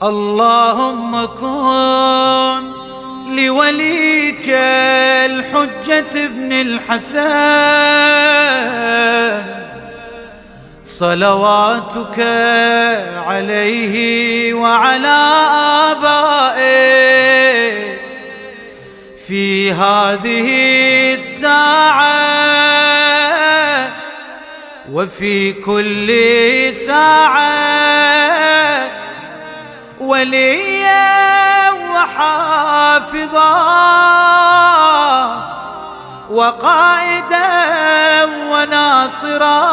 اللهم كن لوليك الحجة ابن الحسن صلواتك عليه وعلى آبائه في هذه الساعة وفي كل ساعة وليا وحافظا وقائدا وناصرا